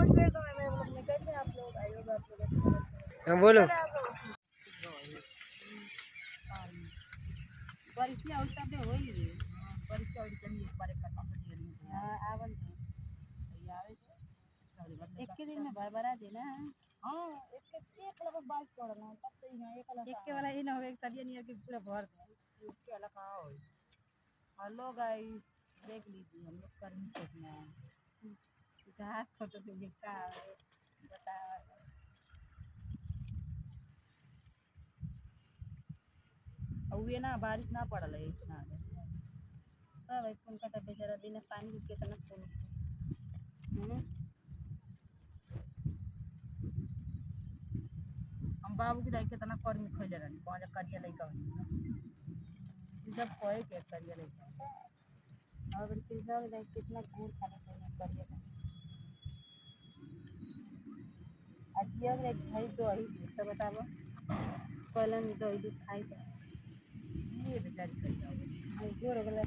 Post कर दो मेरे ब्लॉग में। कैसे आप लोग? आई होगा आप लोग अच्छे। हाँ बोलो। परिचय और तबे होई रे। हां परिचय और तनी एक बार कटा के दे। हां आवल दे आवे तो एक के दिन में भरभरा देना। हां एक लगभग 22 पड़ना तब तो यहां एक वाला एक के वाला ही ना हो एक सरिया नियर के पूरा भर दे उसके वाला कहां हो। हेलो गाइस देख लीजिए हम लोग कर्मी खेत में हैं। घास फोटो पे दिखता है बता। और ये ना बारिश ना पड़ल है इतना सब है कौन का बेचारा दिन पानी के कितना फूल। हम बाबू की दाई कितना कर्मी खोले रहनी कौन करिया लइका जब कोई के करिया लइका और किसान दाई कितना गुड़ खाने चाहिए करिया अजिया में खाई तो आई तो बताओ कलम दही खाई तो ये बेचारी करिया गुड़ हो गया।